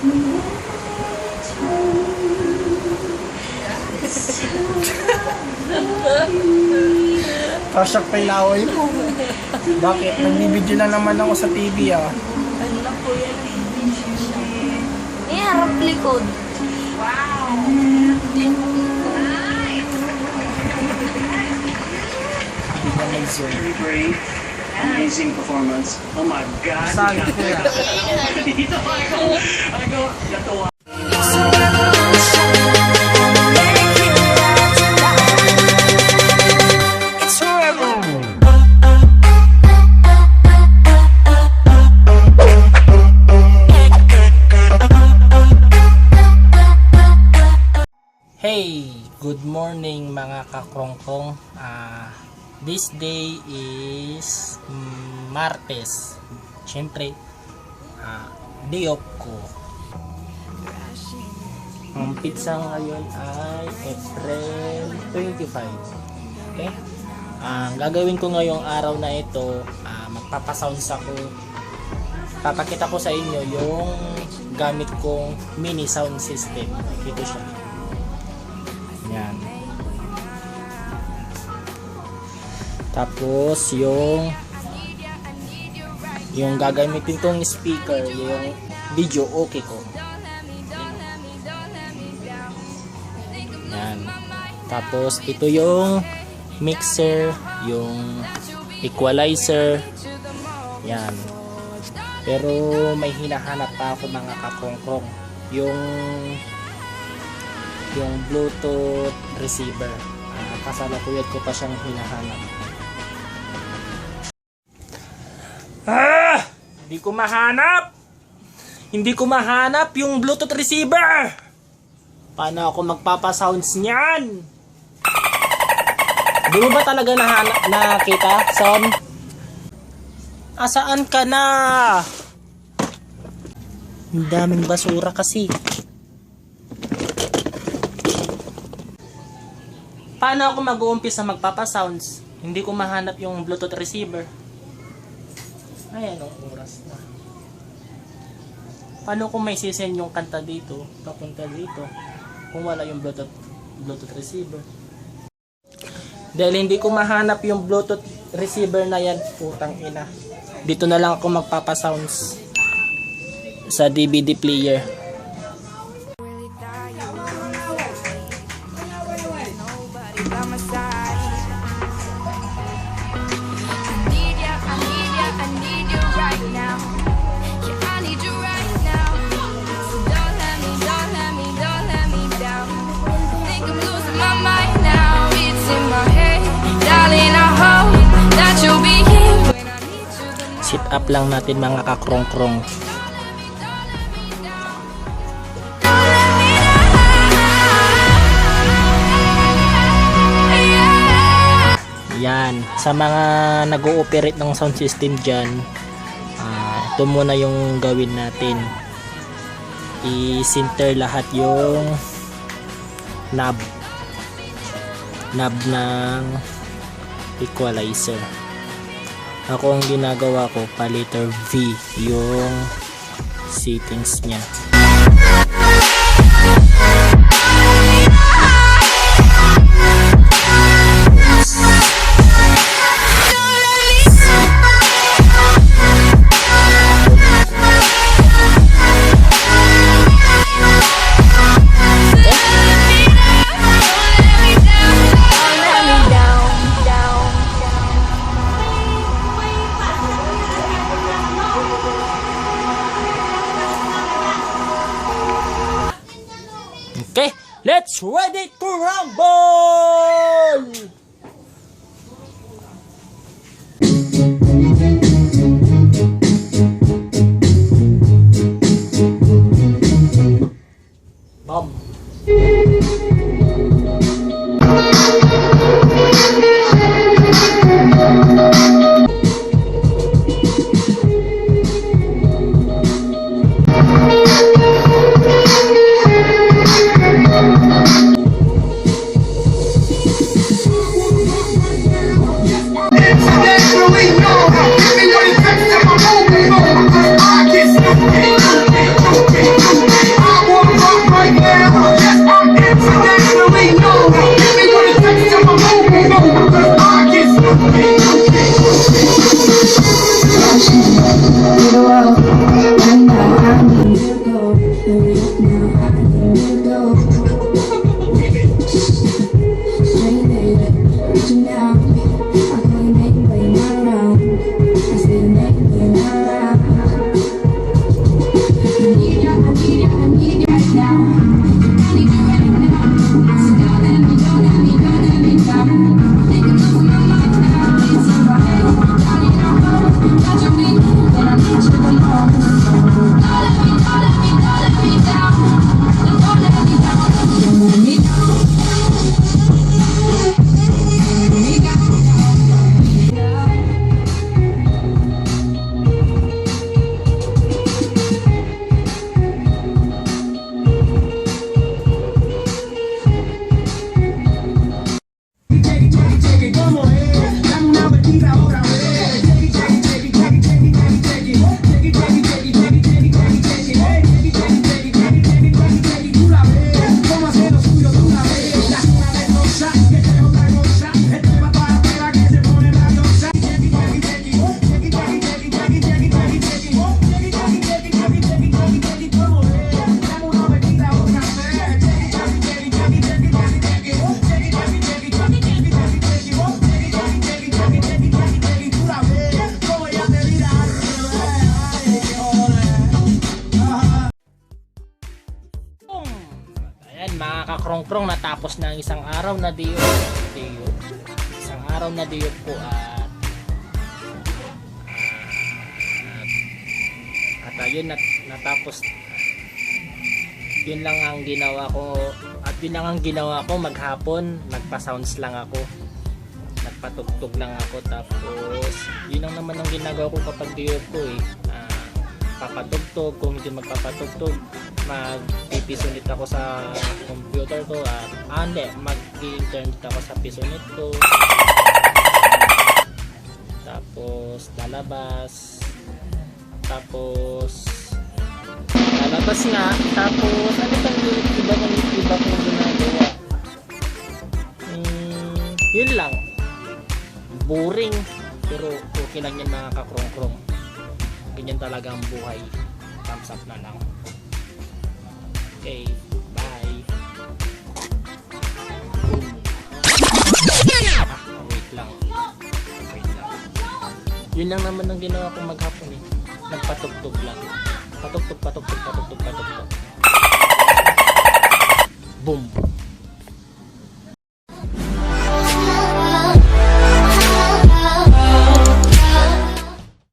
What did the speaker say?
Kasyak pa yung laway mo. Bakit? Nagbibideo na naman ako sa TV ah. Ano lang po yan eh. Harap likod. Wow! Very brave, amazing performance. Oh my God! Saan ko yan? Dito ako, natuwa. Hey! Good morning mga kakrongkrong. This day is Martes. Siyempre, day off ko. Ang pizza ngayon ay April 25. Okay? Gagawin ko ngayong araw na ito, magpapasounds ako. Papakita ko sa inyo yung gamit kong mini sound system. Ito siya. Yan. Tapos yung gagamitin kong speaker, yung video okay ko. Yan. Tapos ito yung mixer, yung equalizer. Yan. Pero may hinahanap pa ako mga kakrongkrong. Yung Bluetooth receiver. Kasalukuyad ko pa siyang hinahanap. Hindi ko mahanap yung Bluetooth receiver. Paano ako magpapasounds niyan? Di mo ba talaga nakita, son? Asaan ka na? Ang daming basura kasi. Paano ako mag-uumpisa magpapasounds? Hindi ko mahanap yung Bluetooth receiver. Ay, anong oras na? Paano kung may sisend yung kanta dito, papunta dito, kung wala yung Bluetooth receiver? Dahil hindi ko mahanap yung Bluetooth receiver na yan, putang ina. Dito na lang ako magpapasounds sa DVD player. Sit up lang natin mga kakrongkrong. Yan, sa mga nag-ooperate ng sound system dyan, ito muna yung gawin natin. I-center lahat yung knob ng equalizer. Ako ang ginagawa ko, pa letter V yung settings niya. Okay, let's ready to rumble! Bam! Hurry up now, I need to go. Baby, reaching out. I call your name, but you're not around. I say your name, but you're not around. I need ya, I need ya, I need ya right now. I need you right now. So don't let me, don't let me, don't let me down. Thinking of my mind now, need somebody. Down in your home, got your feet, and I need you alone. Don't let me, don't let me, don't let me down. Don't let me down, don't let me down. Let me down. Boom! Ayan, mga kakrong-krong, natapos na ang isang araw na diyot. Isang araw na diyot po at ayun, natapos. Yun lang ang ginawa ko, at yun lang ang ginawa ko maghapon. Nagpa-sounds lang ako, nagpatugtog lang ako, tapos yun lang naman ang ginagawa ko kapag diyot ko papatugtog. Kung hindi magpapatugtog, mag-pisunit ako sa computer ko hindi, mag-internet ako sa pisunit ko, tapos lalabas nga, tapos ano pang iba kong ginagawa, yun lang, boring pero okay lang yan mga kakrong-krong. Ganyan talaga ang buhay. Thumbs up na lang. Okay, bye. Boom. Wait lang. Yun lang naman ang ginawa ko maghapon nagpatugtog lang. Patugtog. Boom.